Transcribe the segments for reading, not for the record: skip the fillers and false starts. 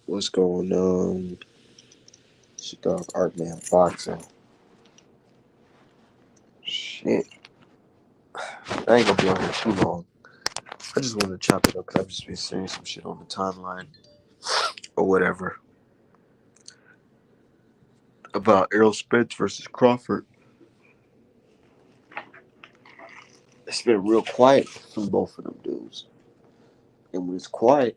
What's going on? It's your dog Art Man Boxing. Shit. I ain't gonna be on here too long. I just wanted to chop it up because I've just been seeing some shit on the timeline or whatever about Errol Spence versus Crawford. It's been real quiet from both of them dudes. And when it's quiet,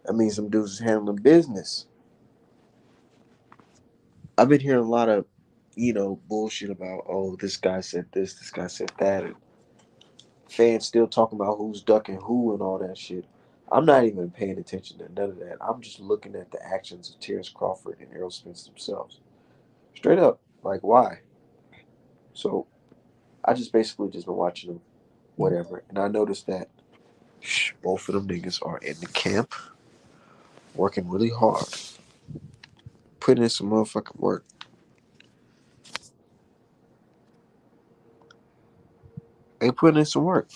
that means them dudes is handling business. I've been hearing a lot of, bullshit about, oh, this guy said this guy said that. And fans still talking about who's ducking who and all that shit. I'm not even paying attention to none of that. I'm just looking at the actions of Terrence Crawford and Errol Spence themselves. Straight up. Like, why? So I just basically just been watching them, whatever. And I noticed that both of them niggas are in the camp, working really hard, putting in some motherfucking work. They putting in some work.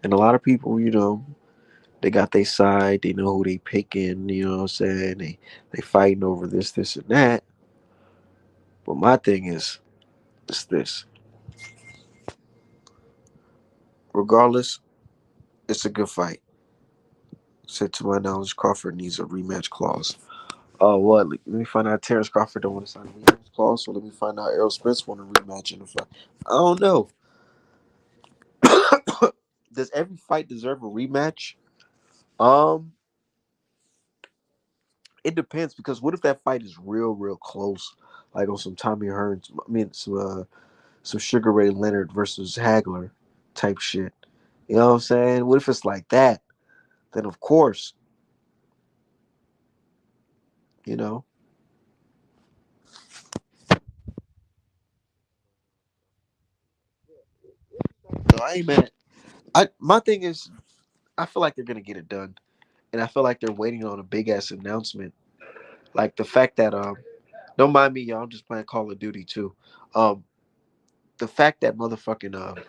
And a lot of people, they got their side. They know who they picking. You know what I'm saying? They fighting over this, and that. But my thing is this. Regardless, it's a good fight. Said to my knowledge, Crawford needs a rematch clause. Oh, what? Let me find out. Terrence Crawford don't want to sign a rematch clause, so let me find out. Errol Spence want a rematch in the fight. I don't know. Does every fight deserve a rematch? Um, it depends because what if that fight is real close, like on some Tommy Hearns? I mean, some Sugar Ray Leonard versus Hagler type shit. You know what I'm saying? What if it's like that? Then of course, you know. So I ain't mad. My thing is, I feel like they're gonna get it done, and I feel like they're waiting on a big ass announcement. Like the fact that don't mind me, y'all. I'm just playing Call of Duty too. Um, the fact that motherfucking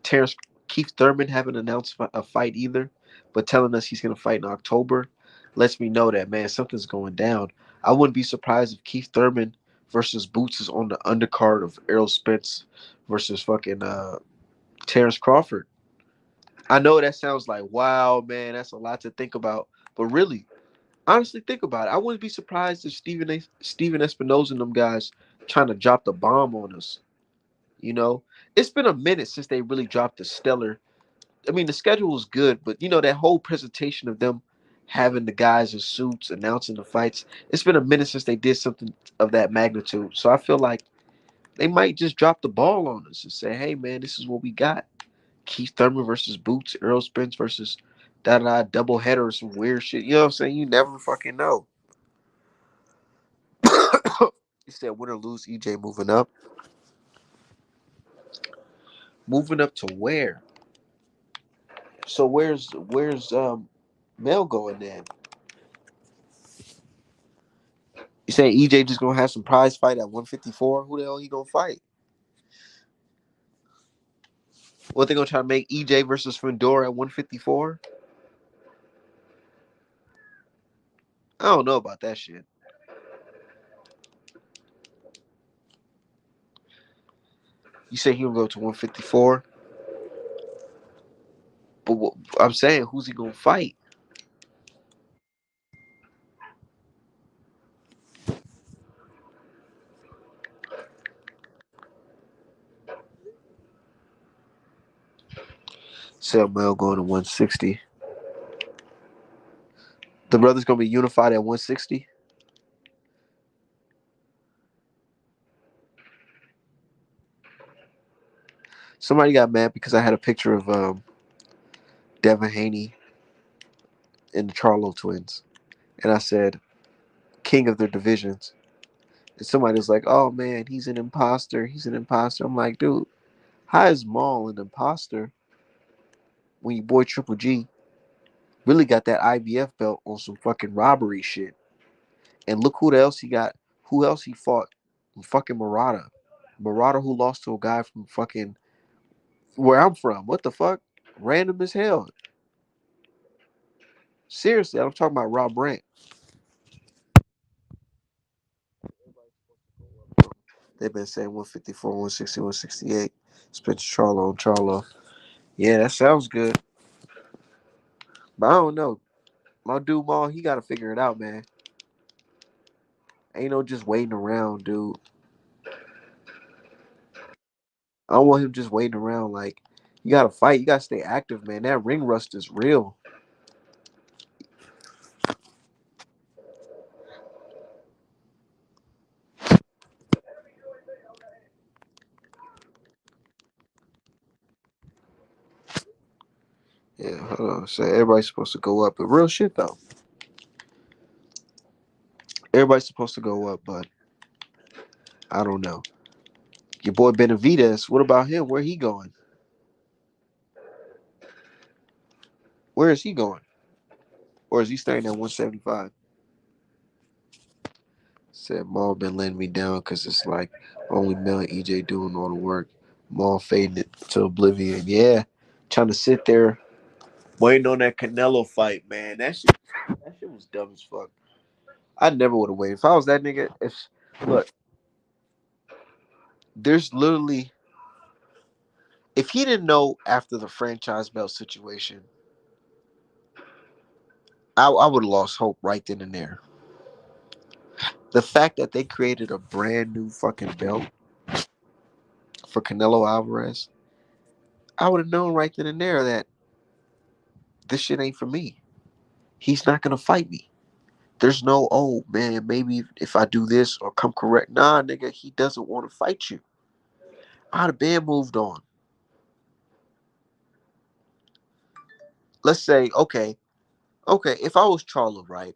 Terrence Keith Thurman haven't announced a fight either, but telling us he's gonna fight in October, lets me know that man something's going down. I wouldn't be surprised if Keith Thurman versus Boots is on the undercard of Errol Spence versus fucking Terrence Crawford. I know that sounds like wow, man, that's a lot to think about, but really, honestly, think about it. I wouldn't be surprised if Steven Espinoza and them guys trying to drop the bomb on us. You know, it's been a minute since they really dropped the stellar. I mean, the schedule was good, but that whole presentation of them having the guys in suits announcing the fights. It's been a minute since they did something of that magnitude. So I feel like they might just drop the ball on us and say, "Hey, man, this is what we got." Keith Thurman versus Boots, Earl Spence versus da da double header or some weird shit. You know what I'm saying? You never fucking know. You said win or lose, EJ moving up. Moving up to where? So where's Mel going then? You say EJ just gonna have some prize fight at 154? Who the hell he gonna fight? What they gonna try to make EJ versus Fedor at 154? I don't know about that shit. You say he gonna go to 154, but I'm saying who's he gonna fight? Say Mel going to 160. The brothers gonna be unified at 160. Somebody got mad because I had a picture of Devin Haney and the Charlo twins, and I said king of their divisions. And somebody was like, "Oh man, he's an imposter. He's an imposter." I'm like, dude, how is Maul an imposter when your boy Triple G really got that IBF belt on some fucking robbery shit? And look who else he got. Who else he fought? Fucking Murata. Murata who lost to a guy from fucking where I'm from. What the fuck? Random as hell. Seriously, I'm talking about Rob Brandt. They've been saying 154, 160, 168. Spence Charlo on Charlo. Yeah, that sounds good. But I don't know. My dude Maul, he gotta figure it out, man. Ain't no just waiting around, dude. I don't want him just waiting around. Like, you gotta fight. You gotta stay active, man. That ring rust is real. Yeah, hold on. So everybody's supposed to go up, but real shit though. Everybody's supposed to go up, but I don't know. Your boy Benavidez, what about him? Where he going? Where is he going? Or is he staying at 175? Said Maul been letting me down because it's like only Mel and EJ doing all the work. Maul fading it to oblivion. Yeah, trying to sit there waiting on that Canelo fight, man. That shit was dumb as fuck. I never would have waited. If I was that nigga, if look, there's literally if he didn't know after the franchise belt situation, I would have lost hope right then and there. The fact that they created a brand new fucking belt for Canelo Alvarez, I would have known right then and there that this shit ain't for me. He's not gonna fight me. There's no, oh man, maybe if I do this or come correct. Nah, nigga, he doesn't want to fight you. I'd have been moved on. Let's say, okay, if I was Charlo, right,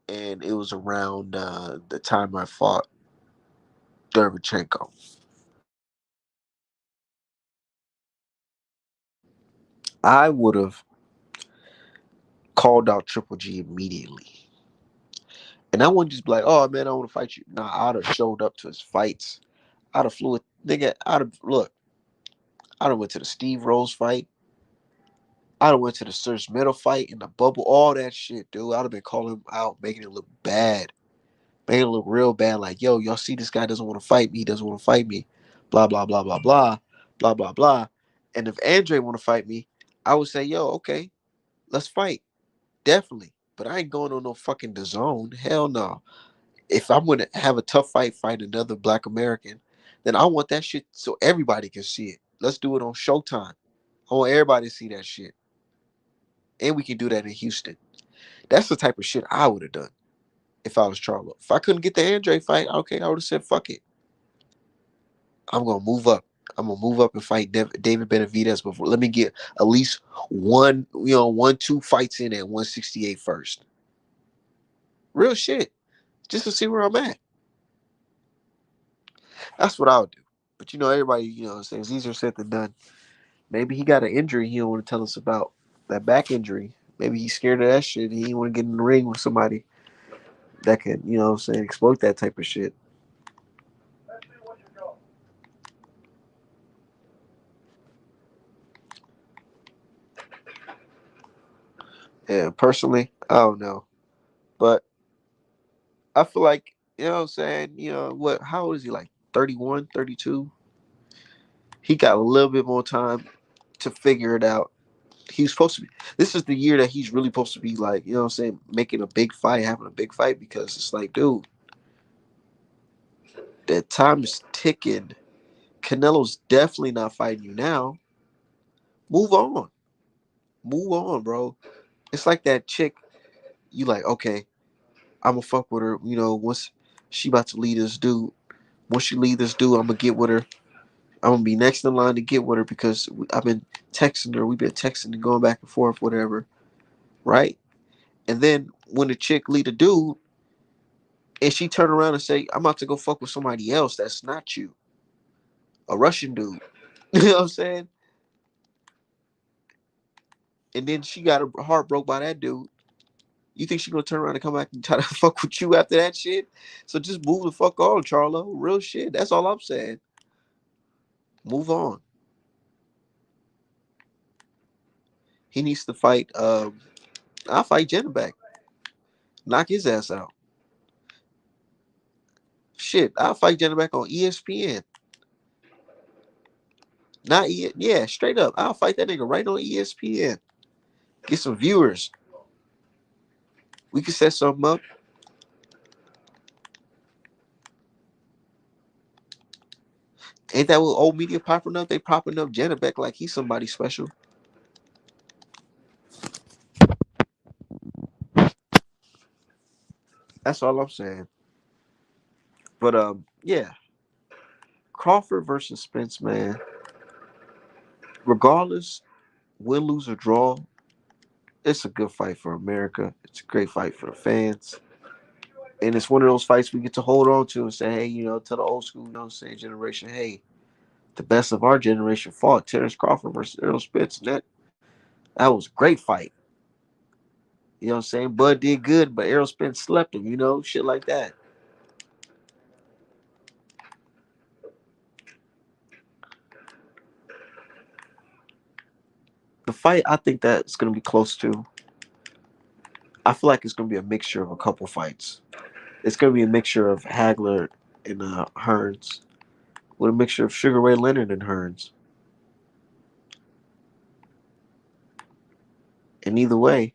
and it was around the time I fought Derevchenko, I would have called out Triple G immediately. And I wouldn't just be like, oh man, I want to fight you. Nah, I'd have showed up to his fights. I'd have flew it. Nigga, I'd have went to the Steve Rose fight. I'd have went to the Serge Metal fight in the bubble, all that shit, dude. I'd have been calling him out, making it look bad. Making it look real bad. Like, yo, y'all see this guy doesn't want to fight me. He doesn't want to fight me. Blah, blah, blah, blah, blah. Blah, blah, blah. And if Andre want to fight me, I would say, yo, okay, let's fight. Definitely. But I ain't going on no fucking DAZN. Hell no. If I'm gonna have a tough fight another black American, then I want that shit so everybody can see it. Let's do it on Showtime. I want everybody to see that shit. And we can do that in Houston. That's the type of shit I would have done if I was Charlo. If I couldn't get the Andre fight, okay, I would have said, fuck it. I'm gonna move up. I'm gonna move up and fight David Benavidez before. Let me get at least one, 2 fights in at 168 first. Real shit. Just to see where I'm at. That's what I would do. But everybody, saying it's easier said than done. Maybe he got an injury he don't want to tell us about. That back injury. Maybe he's scared of that shit. He ain't want to get in the ring with somebody that can, exploit that type of shit. Yeah, personally, I don't know. But I feel like, what I'm saying, how old is he? Like 31, 32? He got a little bit more time to figure it out. He's supposed to be, this is the year that he's really supposed to be like, what I'm saying, making a big fight, having a big fight, because it's like, dude, that time is ticking. Canelo's definitely not fighting you now. Move on. Move on, bro. It's like that chick, you like, okay, I'm gonna fuck with her, once she about to leave this dude. Once she leave this dude, I'm gonna get with her. I'm gonna be next in line to get with her because I've been texting her. We've been texting and going back and forth, whatever, right? And then when the chick leave the dude, and she turn around and say, "I'm about to go fuck with somebody else," that's not you, a Russian dude. You know what I'm saying? And then she got her heart broke by that dude. You think she gonna turn around and come back and try to fuck with you after that shit? So just move the fuck on, Charlo. Real shit. That's all I'm saying. Move on. He needs to fight. I'll fight Jenna back. Knock his ass out. Shit, I'll fight Jenna back on ESPN. Not yeah, straight up. I'll fight that nigga right on ESPN. Get some viewers. We can set something up. Ain't that what old media popping up? They popping up Jenna back like he's somebody special. That's all I'm saying. But yeah, Crawford versus Spence, man. Regardless, win, lose or draw, it's a good fight for America. It's a great fight for the fans. And it's one of those fights we get to hold on to and say, hey, to the old school, saying generation, hey, the best of our generation fought Terrence Crawford versus Errol Spence. And that was a great fight. You know what I'm saying? Bud did good, but Errol Spence slept him, shit like that. The fight, I think that's going to be close to. I feel like it's going to be a mixture of a couple fights. It's going to be a mixture of Hagler and Hearns with a mixture of Sugar Ray Leonard and Hearns. And either way,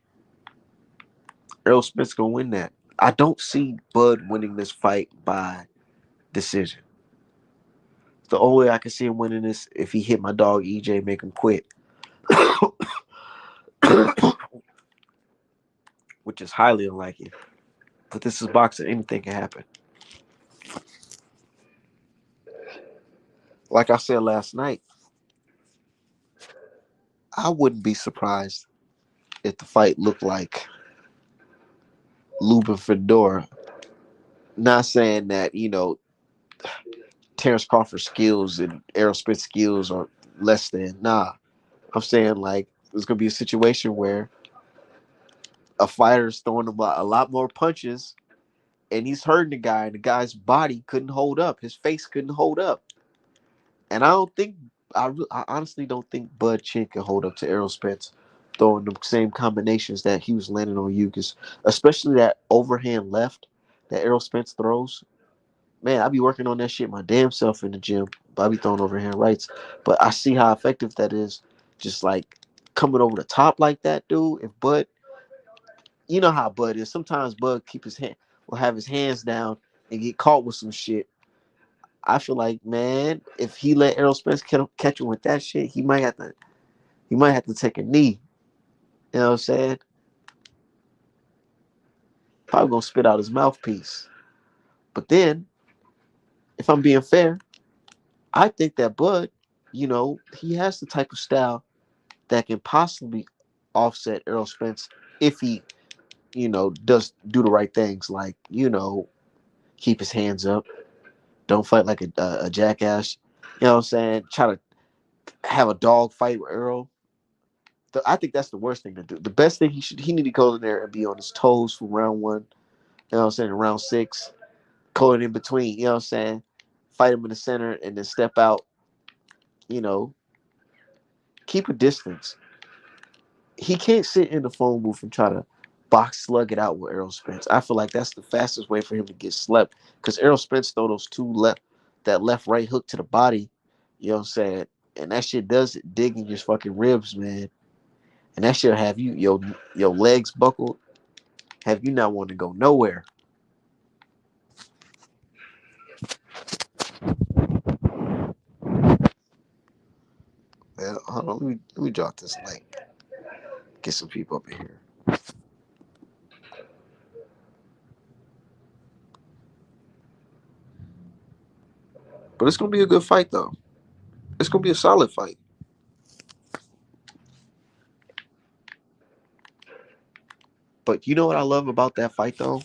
Errol Spence going to win that. I don't see Bud winning this fight by decision. The only way I can see him winning this if he hit my dog EJ, make him quit. Which is highly unlikely. But this is boxing. Anything can happen. Like I said last night, I wouldn't be surprised if the fight looked like Lubin Fedor. Not saying that, Terrence Crawford's skills and Errol Spence skills are less than. Nah. I'm saying like there's gonna be a situation where a fighter's throwing him a lot more punches and he's hurting the guy and the guy's body couldn't hold up. His face couldn't hold up. And I honestly don't think Bud Chin can hold up to Errol Spence throwing the same combinations that he was landing on you, because especially that overhand left that Errol Spence throws. Man, I be working on that shit my damn self in the gym. But I be throwing overhand rights. But I see how effective that is. Just like coming over the top like that, dude. If Bud, you know how Bud is. Sometimes Bud will have his hands down and get caught with some shit. I feel like, man, if he let Errol Spence catch him with that shit, he might have to take a knee. You know what I'm saying? Probably gonna spit out his mouthpiece. But then, if I'm being fair, I think that Bud, he has the type of style that can possibly offset Errol Spence if he, does do the right things, like, keep his hands up, don't fight like a jackass. You know what I'm saying? Try to have a dog fight with Errol. I think that's the worst thing to do. The best thing he need to go in there and be on his toes from round one. You know what I'm saying? Round six, call in between. You know what I'm saying? Fight him in the center and then step out. You know, keep a distance. He can't sit in the phone booth and try to box slug it out with Errol Spence. I feel like that's the fastest way for him to get slept, because Errol Spence throw those that left right hook to the body. You know what I'm saying? And that shit does it, dig in your fucking ribs, man. And that shit have your legs buckled, have you not want to go nowhere. Man, hold on, let me drop this link. Get some people up in here. But it's gonna be a good fight though. It's gonna be a solid fight. But you know what I love about that fight though?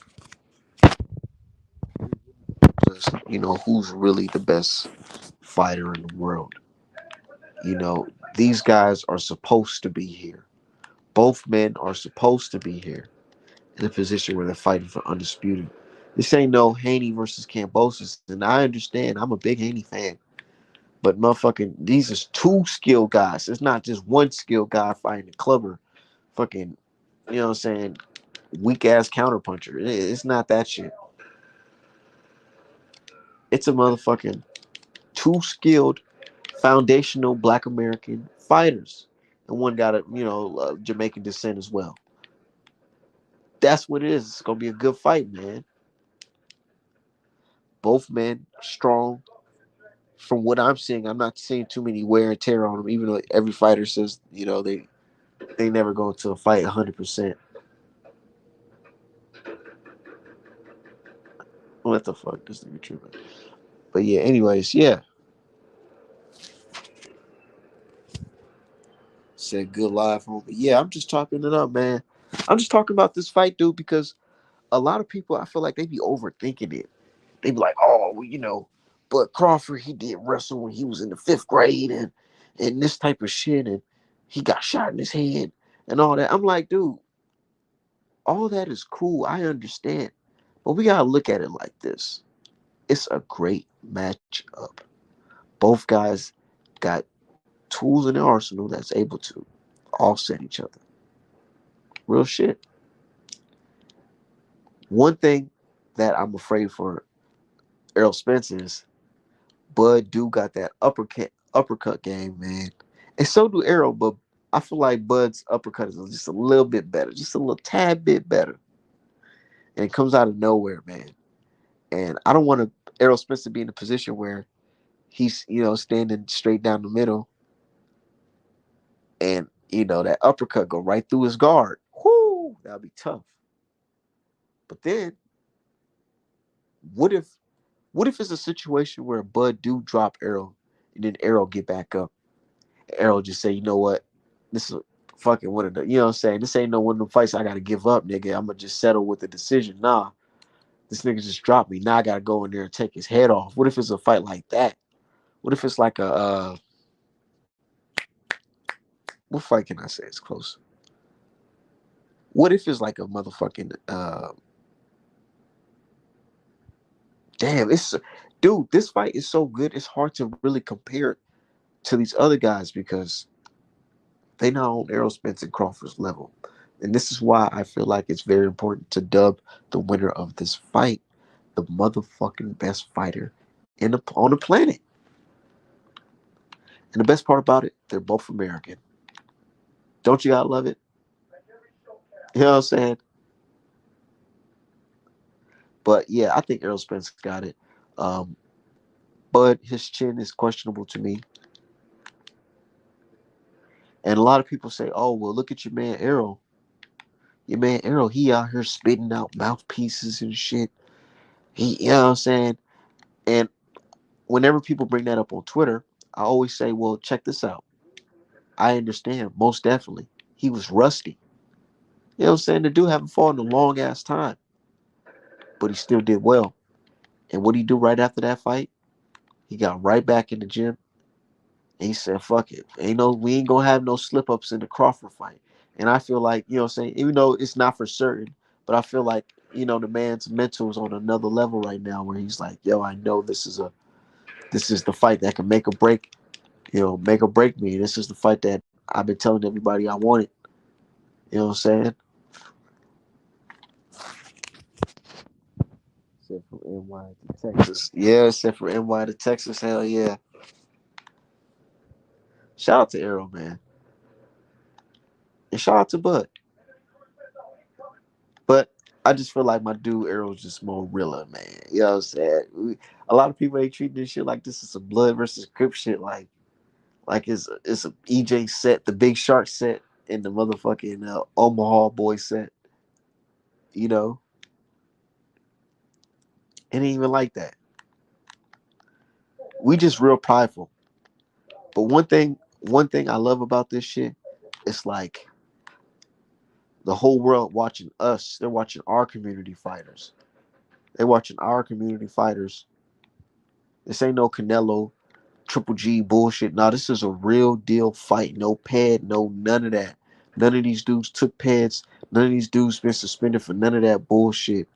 Just, who's really the best fighter in the world. These guys are supposed to be here. Both men are supposed to be here in a position where they're fighting for undisputed. This ain't no Haney versus Cambosis, and I understand. I'm a big Haney fan, but motherfucking, these is two skilled guys. It's not just one skilled guy fighting a clubber. Fucking you know what I'm saying, weak ass counterpuncher. It's not that shit. It's a motherfucking two skilled foundational Black American fighters, and one got a Jamaican descent as well. That's what it is. It's gonna be a good fight, man. Both men strong. From what I'm seeing, I'm not seeing too many wear and tear on them. Even though every fighter says they never go into a fight 100%. What the fuck? This nigga tripping. But yeah, anyways, yeah. Said good live home. But yeah, I'm just chopping it up, man. I'm just talking about this fight, dude, because a lot of people, I feel like they be overthinking it. They be like, oh, well, but Crawford, he did wrestle when he was in the fifth grade and this type of shit, and he got shot in his head and all that. I'm like, dude, all that is cool. I understand. But we gotta look at it like this. It's a great matchup. Both guys got tools in their arsenal that's able to offset each other. Real shit. One thing that I'm afraid for Errol Spence is Bud do got that uppercut game, man. And so do Errol, but I feel like Bud's uppercut is just a little bit better, just a little tad bit better. And it comes out of nowhere, man. And I don't want Errol Spence to be in a position where he's, standing straight down the middle and, that uppercut go right through his guard. Whoo, that'll be tough. But then what if it's a situation where Bud do drop Errol and then Errol get back up? Errol just say, you know what? This is fucking one of the, you know what I'm saying? This ain't no one of the fights I gotta give up, nigga. I'm gonna just settle with the decision. Nah, this nigga just dropped me. Now I gotta go in there and take his head off. What if it's a fight like that? What if it's like what fight can I say is close? What if it's like a motherfucking damn, it's dude, this fight is so good, it's hard to really compare it to these other guys because they not on Errol Spence and Crawford's level. And this is why I feel like it's very important to dub the winner of this fight the motherfucking best fighter on the planet. And the best part about it, they're both American. Don't you gotta love it? You know what I'm saying? But yeah, I think Errol Spence got it. Um, but his chin is questionable to me. And a lot of people say, oh, well, look at your man Errol. Your man Errol, he out here spitting out mouthpieces and shit. You know what I'm saying? And whenever people bring that up on Twitter, I always say, well, check this out. I understand, most definitely. He was rusty. You know what I'm saying? The dude haven't fought in a long ass time, but he still did well. And what did he do right after that fight? He got right back in the gym and he said, fuck it. We ain't gonna have no slip ups in the Crawford fight. And I feel like, you know what I'm saying, even though it's not for certain, but I feel like, the man's mental is on another level right now where he's like, yo, I know this is the fight that can make or break me. This is the fight that I've been telling everybody I wanted. You know what I'm saying? Except from NY to Texas. Yeah, except for NY to Texas. Hell yeah. Shout out to Arrow, man. And shout out to Bud. But I just feel like my dude Arrow's just more realer, man. You know what I'm saying? A lot of people ain't treating this shit like this is some blood versus Crip shit. Like it's a EJ set, the Big Shark set, and the motherfucking Omaha boy set. You know, it ain't even like that. We just real prideful. But one thing I love about this shit, it's like the whole world watching us. They're watching our community fighters. They're watching our community fighters. This ain't no Canelo, Triple G bullshit. Nah, this is a real deal fight. No pad, no none of that. None of these dudes took pads. None of these dudes been suspended for none of that bullshit.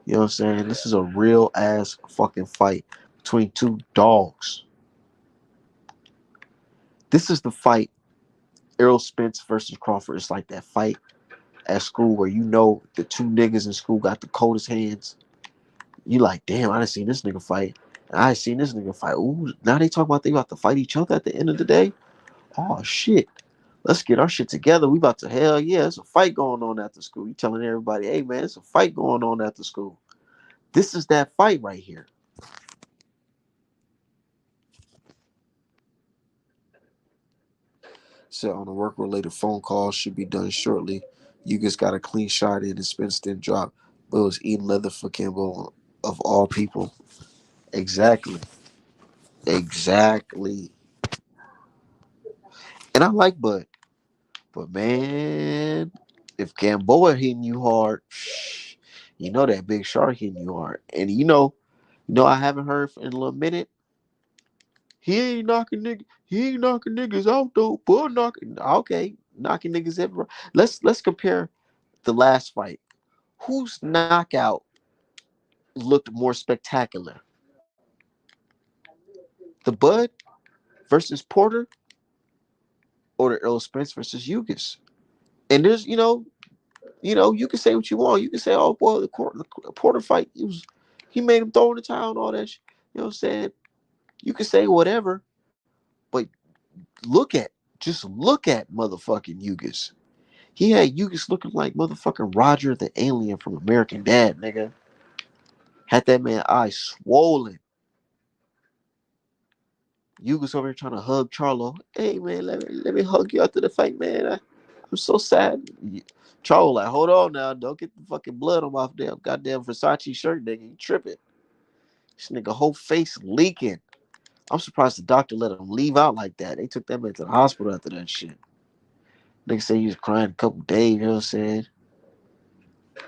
You know what I'm saying? This is a real ass fucking fight between two dogs. This is the fight. Errol Spence versus Crawford. It's like that fight at school where you know the two niggas in school got the coldest hands. You like, damn, I done seen this nigga fight. I ain't seen this nigga fight. Ooh, now they talk about they about to fight each other at the end of the day. Oh shit. Let's get our shit together. We about to hell yeah, there's a fight going on after school. You telling everybody, hey man, it's a fight going on after school. This is that fight right here. So on a work related phone call should be done shortly. You just got a clean shot in and Spence didn't drop. But it was eating leather for Kimbo of all people. Exactly. Exactly. And I like Bud. But man, if Gamboa hitting you hard, you know that big shark hitting you hard. And I haven't heard in a little minute. He ain't knocking niggas out though. Bud knocking okay, knocking niggas everywhere. Let's compare the last fight. Whose knockout looked more spectacular? The Bud versus Porter or the Earl Spence versus Yugas? And there's you can say what you want. You can say, oh boy, the Porter fight, he made him throw in the towel and all that shit. You know what I'm saying? You can say whatever, but just look at motherfucking Yugas. He had Yugas looking like motherfucking Roger the alien from American Dad, nigga. Had that man eyes swollen. Yugas over here trying to hug Charlo. Hey man, let me hug you after the fight, man. I'm so sad. Charlo like, hold on now, don't get the fucking blood on my damn goddamn Versace shirt, nigga. You tripping? This nigga whole face leaking. I'm surprised the doctor let him leave out like that. They took that man to the hospital after that shit. Nigga said he was crying a couple days. You know what I'm saying?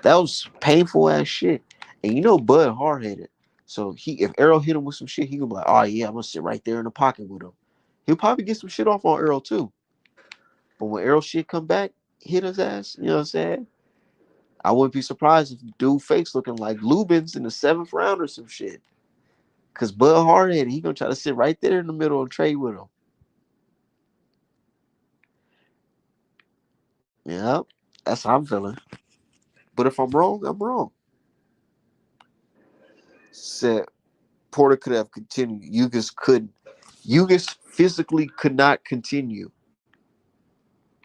That was painful ass shit. And Bud hard headed. So if Errol hit him with some shit, he could be like, oh yeah, I'm gonna sit right there in the pocket with him. He'll probably get some shit off on Errol too. But when Errol shit come back, hit his ass, you know what I'm saying? I wouldn't be surprised if dude fakes looking like Lubin's in the seventh round or some shit. Cause Bud hardheaded, he gonna try to sit right there in the middle and trade with him. Yeah, that's how I'm feeling. But if I'm wrong, I'm wrong. Said Porter could have continued. Yugas couldn't. Yugas physically could not continue.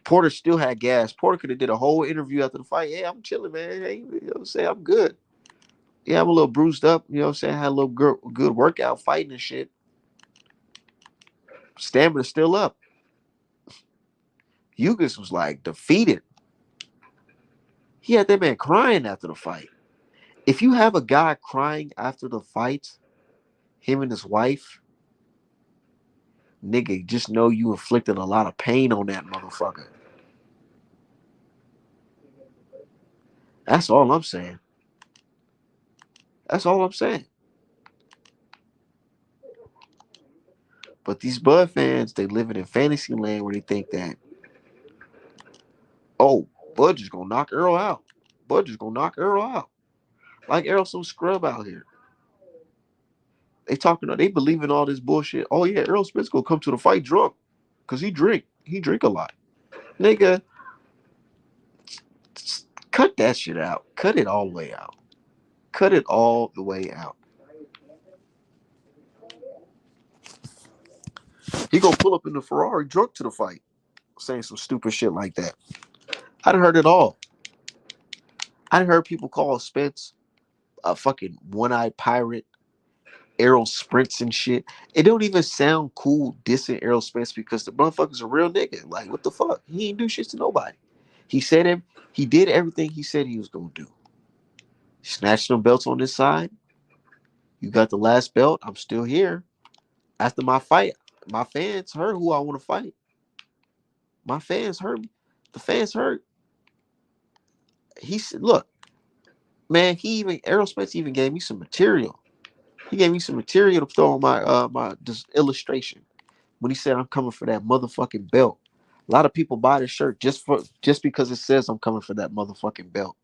Porter still had gas. Porter could have did a whole interview after the fight. Yeah, I'm chilling, man. Hey, you know what I'm saying? I'm good. Yeah, I'm a little bruised up. You know what I'm saying? I had a little good workout fighting and shit. Stamina's still up. Yugas was like defeated. He had that man crying after the fight. If you have a guy crying after the fight, him and his wife, nigga, just know you inflicted a lot of pain on that motherfucker. That's all I'm saying. That's all I'm saying. But these Bud fans, they living in fantasy land where they think that, oh, Bud just gonna knock Earl out. Bud just gonna knock Earl out. Like Earl some scrub out here. They believe in all this bullshit. Oh yeah, Earl Spence gonna come to the fight drunk. Cause he drink. He drink a lot. Nigga, cut that shit out. Cut it all the way out. Cut it all the way out. He gonna pull up in the Ferrari drunk to the fight, saying some stupid shit like that. I done heard it all. I done heard people call Spence a fucking one-eyed pirate, Errol Sprints and shit. It don't even sound cool dissing Errol Spence because the motherfucker's a real nigga. Like, what the fuck? He ain't do shit to nobody. He said he did everything he said he was gonna do. Snatched them belts on this side. You got the last belt. I'm still here. After my fight, my fans heard who I want to fight. My fans heard me. The fans heard. He said, look, man, Errol Spence even gave me some material. He gave me some material to throw on my this illustration when he said I'm coming for that motherfucking belt. A lot of people buy this shirt just because it says I'm coming for that motherfucking belt.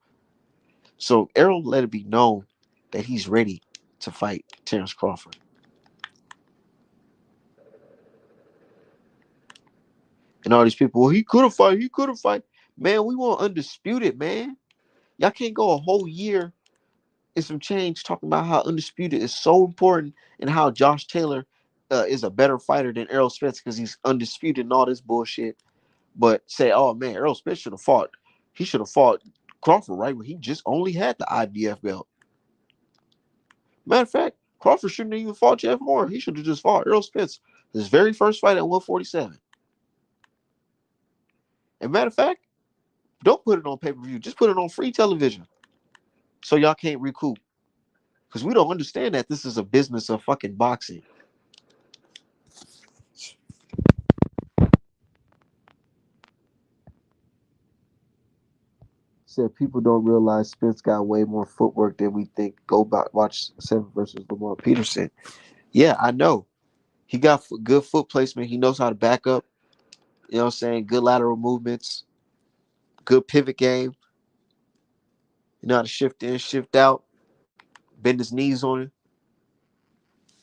So Errol let it be known that he's ready to fight Terrence Crawford. And all these people, well, he could have fight. Man, we want undisputed, man. Y'all can't go a whole year and some change talking about how undisputed is so important and how Josh Taylor is a better fighter than Errol Spence because he's undisputed and all this bullshit. But say, oh man, Errol Spence should have fought. He should have fought Crawford, right? When he just only had the IBF belt. Matter of fact, Crawford shouldn't have even fought Jeff Moore. He should have just fought Errol Spence. His very first fight at 147. And matter of fact, don't put it on pay-per-view. Just put it on free television. So y'all can't recoup. Because we don't understand that this is a business of fucking boxing. Said people don't realize Spence got way more footwork than we think. Go back, watch Seven versus Lamar Peterson. Yeah, I know. He got good foot placement. He knows how to back up. You know what I'm saying? Good lateral movements. Good pivot game. You know how to shift in, shift out. Bend his knees on it.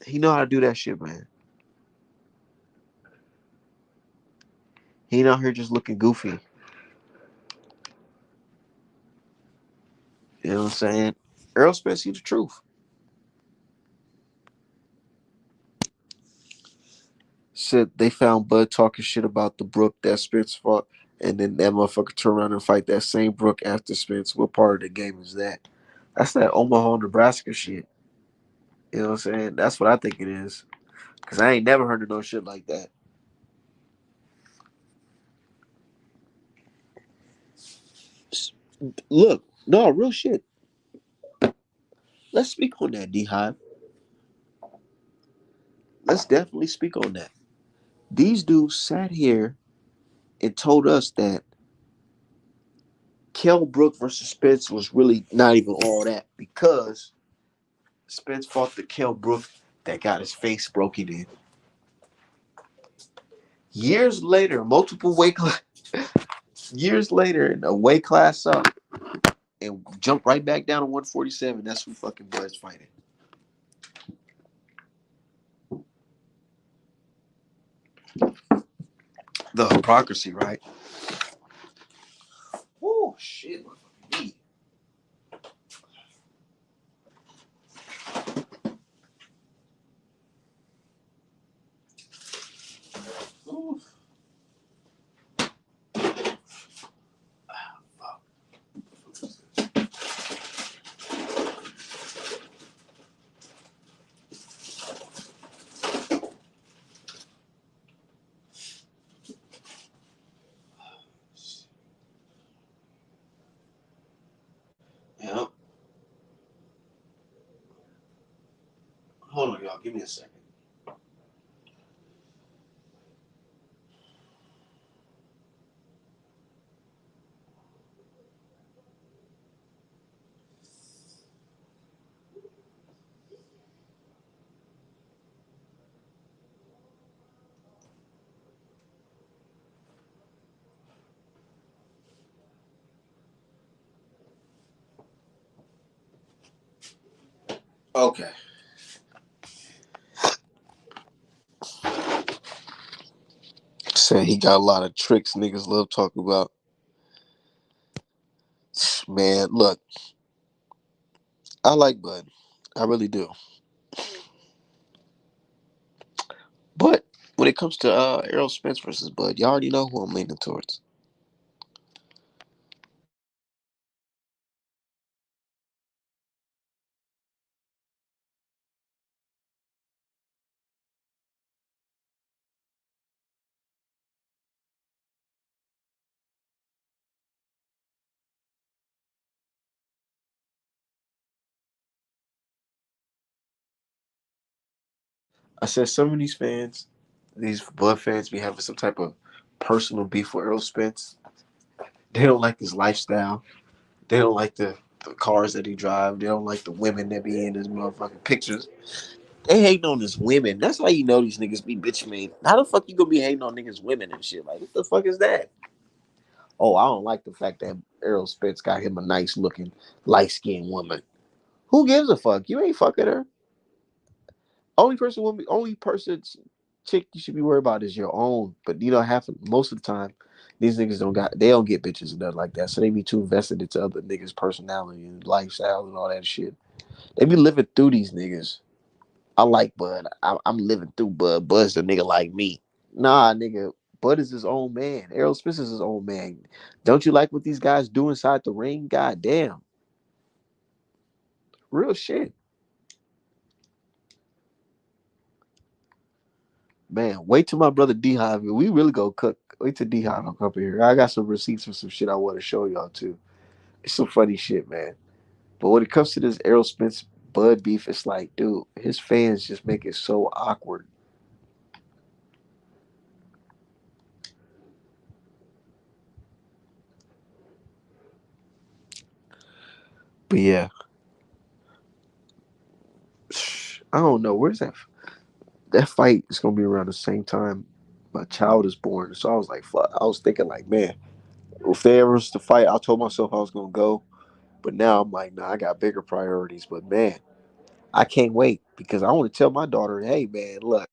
He know how to do that shit, man. He ain't out here just looking goofy. You know what I'm saying? Earl Spence, he the truth. Said they found Bud talking shit about the Brook that Spence fought, and then that motherfucker turn around and fight that same Brook after Spence. What part of the game is that? That's that Omaha, Nebraska shit. You know what I'm saying? That's what I think it is. Cause I ain't never heard of no shit like that. Look, no, real shit. Let's speak on that, D Hive. Let's definitely speak on that. These dudes sat here and told us that Kell Brook versus Spence was really not even all that because Spence fought the Kell Brook that got his face broken in. Years later, years later, in a weight class up and jump right back down to 147. That's who fucking Bud's fighting. The hypocrisy, right? Oh shit, yeah. Hold on, y'all. Give me a second. Okay. Said he got a lot of tricks niggas love talking about. Man, look, I like Bud. I really do. But when it comes to Errol Spence versus Bud, you already know who I'm leaning towards. I said some of these fans, these Bud fans, be having some type of personal beef with Errol Spence. They don't like his lifestyle. They don't like the cars that he drives. They don't like the women that be in his motherfucking pictures. They hating on his women. That's how you know these niggas be bitch made. How the fuck you gonna be hating on niggas' women and shit? Like, what the fuck is that? Oh, I don't like the fact that Errol Spence got him a nice looking, light skinned woman. Who gives a fuck? You ain't fucking her. Only person chick you should be worried about is your own. But you know, most of the time, These niggas they don't get bitches and nothing like that. So they be too invested into other niggas' personality and lifestyle and all that shit. They be living through these niggas. I like Bud. I'm living through Bud. Bud's a nigga like me. Nah, nigga. Bud is his own man. Errol Spence is his own man. Don't you like what these guys do inside the ring? God damn. Real shit. Man, wait till my brother D Hive. We really go cook. Wait till D Hive come up here. I got some receipts for some shit I want to show y'all too. It's some funny shit, man. But when it comes to this Errol Spence Bud beef, it's like, dude, his fans just make it so awkward. But yeah, I don't know. Where's that fight is gonna be around the same time my child is born. So I was like, fuck. I was thinking like, man, if they ever was to fight, I told myself I was gonna go. But now I'm like, nah, I got bigger priorities. But man, I can't wait because I want to tell my daughter, hey man, look,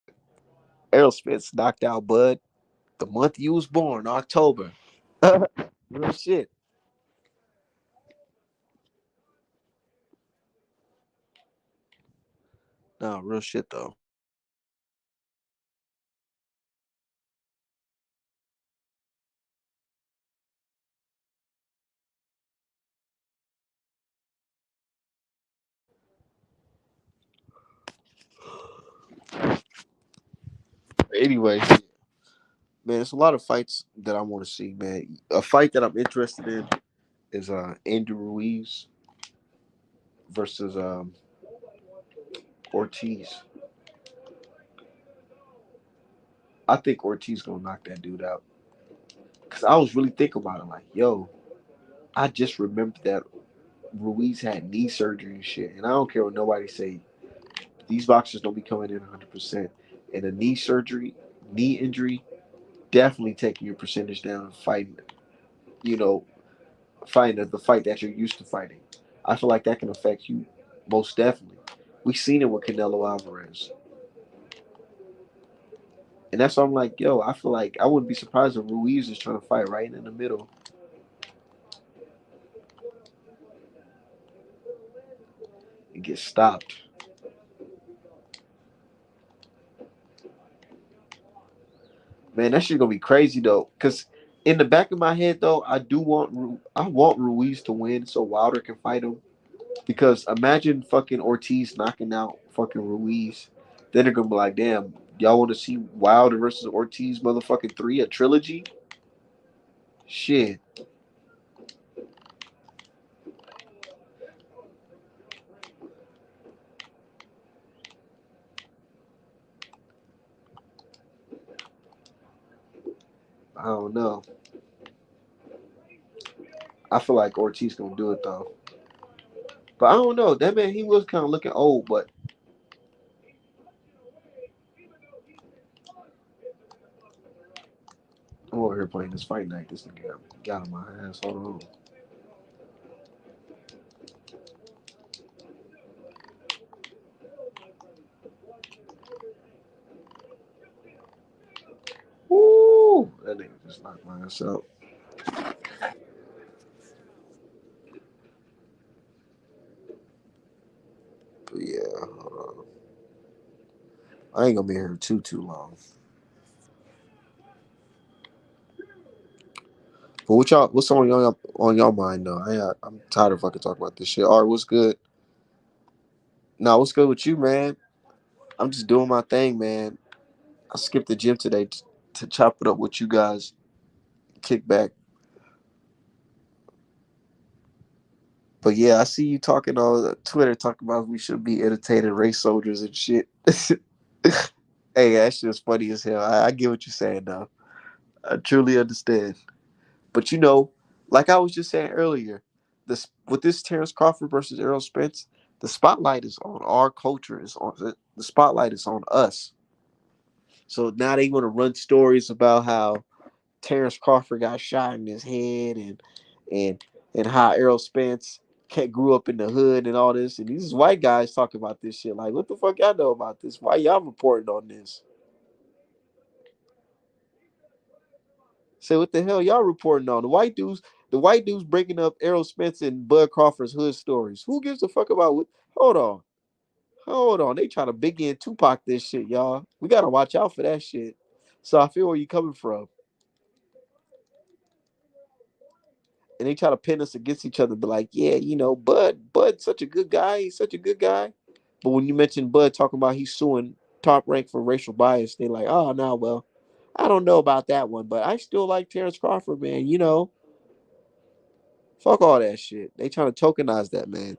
Errol Spence knocked out Bud the month you was born, October. Real shit. No, real shit though. Anyway, man, it's a lot of fights that I want to see, man. A fight that I'm interested in is Andrew Ruiz versus Ortiz. I think Ortiz gonna knock that dude out. Cause I was really thinking about it, like, yo, I just remembered that Ruiz had knee surgery and shit, and I don't care what nobody say. These boxers don't be coming in 100%, and a knee injury, definitely taking your percentage down and fighting. You know, fighting the fight that you're used to fighting. I feel like that can affect you most definitely. We seen it with Canelo Alvarez, and that's why I'm like, yo, I feel like I wouldn't be surprised if Ruiz is trying to fight right in the middle and get stopped. Man, that shit gonna be crazy though. Cause in the back of my head though, I want Ruiz to win so Wilder can fight him. Because imagine fucking Ortiz knocking out fucking Ruiz. Then they're gonna be like, damn, y'all want to see Wilder versus Ortiz motherfucking three, a trilogy? Shit, I don't know. I feel like Ortiz gonna do it though. But I don't know. That man, he was kind of looking old, but I'm over here playing this fight night. This nigga got on my ass. Hold on. Woo! That nigga just knocked my ass out. But yeah, I ain't gonna be here too long. But what's on your mind though? I'm tired of fucking talking about this shit. All right, what's good? Nah, what's good with you, man? I'm just doing my thing, man. I skipped the gym today to chop it up with you guys, kick back. But yeah, I see you talking on Twitter talking about we should be entertaining race soldiers and shit. Hey, that shit's funny as hell. I get what you're saying though. I truly understand. But like I was just saying earlier, this with this Terrence Crawford versus Errol Spence, the spotlight is on our culture. Is on the spotlight is on us. So now they want to run stories about how Terrence Crawford got shot in his head and and how Errol Spence grew up in the hood and all this. And these white guys talking about this shit. Like, what the fuck y'all know about this? Why y'all reporting on this? Say what the hell y'all reporting on? The white dudes breaking up Errol Spence and Bud Crawford's hood stories. Who gives a fuck about what? Hold on. Hold on. They trying to Biggie and Tupac this shit, y'all. We gotta watch out for that shit. So I feel where you coming from. And they try to pin us against each other, be like, yeah, Bud's such a good guy. He's such a good guy. But when you mention Bud talking about he's suing Top Rank for racial bias, they like, oh no, well, I don't know about that one, but I still like Terrence Crawford, man. Fuck all that shit. They trying to tokenize that, man.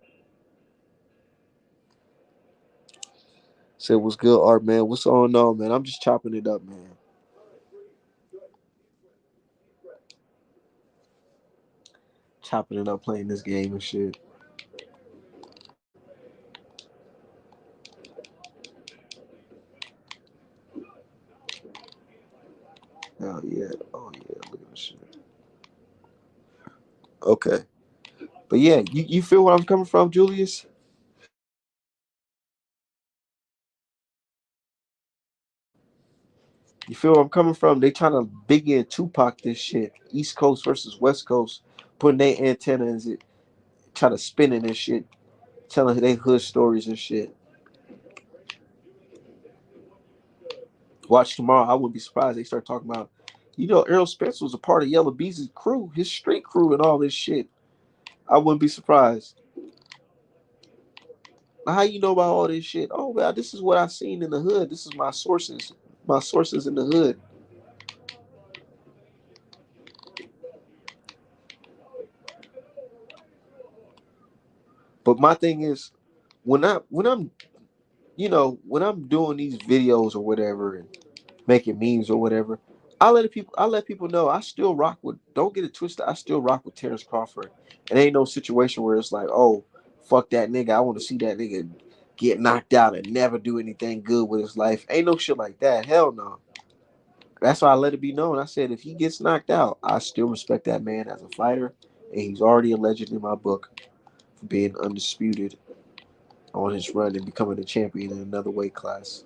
Said, what's good, Art, man? What's going on, man? I'm just chopping it up, man. Chopping it up, playing this game and shit. Oh, yeah. Oh, yeah. Look at this shit. Okay. But yeah, you feel where I'm coming from, Julius? You feel where I'm coming from? They trying to Biggie and Tupac this shit. East Coast versus West Coast. Putting their antennas, trying to spin it and shit. Telling their hood stories and shit. Watch tomorrow. I wouldn't be surprised they start talking about, Errol Spence was a part of Yellow Beezy's crew, his street crew, and all this shit. I wouldn't be surprised. Now, how you know about all this shit? Oh, well, this is what I seen in the hood. This is my sources. My sources in the hood. But my thing is, when I'm doing these videos or whatever and making memes or whatever, I let people know I still rock with. Don't get it twisted. I still rock with Terrence Crawford. It ain't no situation where it's like, oh, fuck that nigga. I want to see that nigga get knocked out and never do anything good with his life. Ain't no shit like that. Hell no. That's why I let it be known. I said if he gets knocked out, I still respect that man as a fighter, and he's already a legend in my book for being undisputed on his run and becoming a champion in another weight class.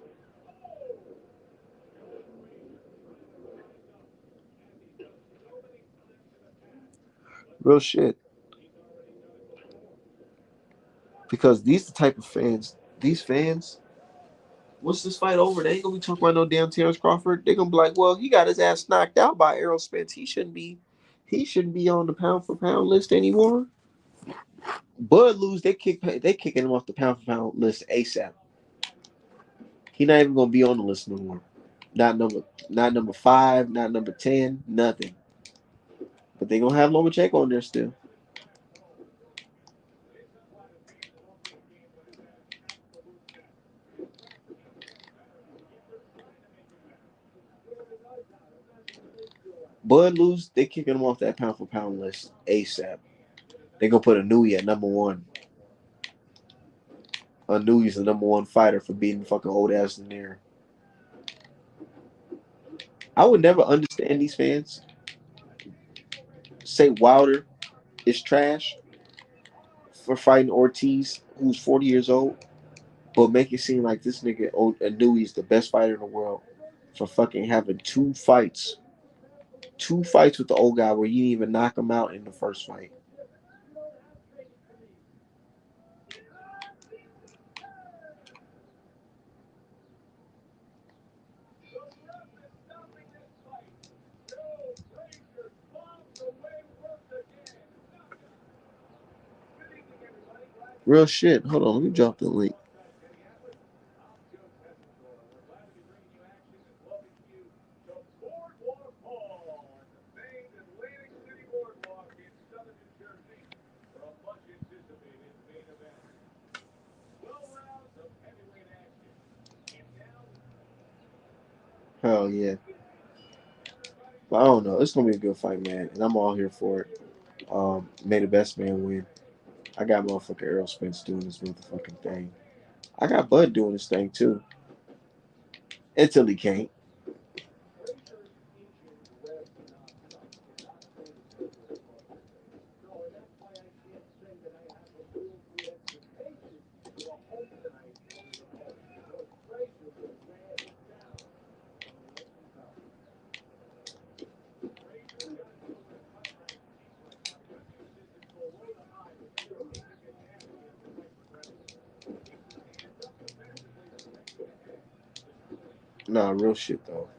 Real shit. Because these the type of fans. These fans. Once this fight over, they ain't gonna be talking about no damn Terrence Crawford. They gonna be like, well, he got his ass knocked out by Errol Spence. He shouldn't be. He shouldn't be on the pound for pound list anymore. Bud lose, they kicking him off the pound for pound list ASAP. He not even gonna be on the list no more. Not number 5, not number 10, nothing. But they gonna have Lomachenko on there still. Bud lose, they kicking him off that pound for pound list ASAP. They gonna put Anui at number one. Anui's the number one fighter for beating fucking old ass in there. I would never understand these fans say Wilder is trash for fighting Ortiz, who's 40 years old, but make it seem like this nigga Anui's the best fighter in the world for fucking having two fights with the old guy where you didn't even knock him out in the first fight. Real shit. Hold on, let me drop the link. Hell yeah. But I don't know. It's gonna be a good fight, man, and I'm all here for it. May the best man win. I got motherfucking Errol Spence doing this motherfucking thing. I got Bud doing this thing too. Until he can't. Nah, real shit though.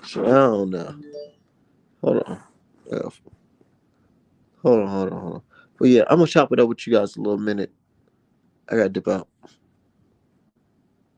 So I don't know. Hold on. Uh, hold on. But yeah, I'm gonna chop it up with you guys a little minute. I gotta dip out.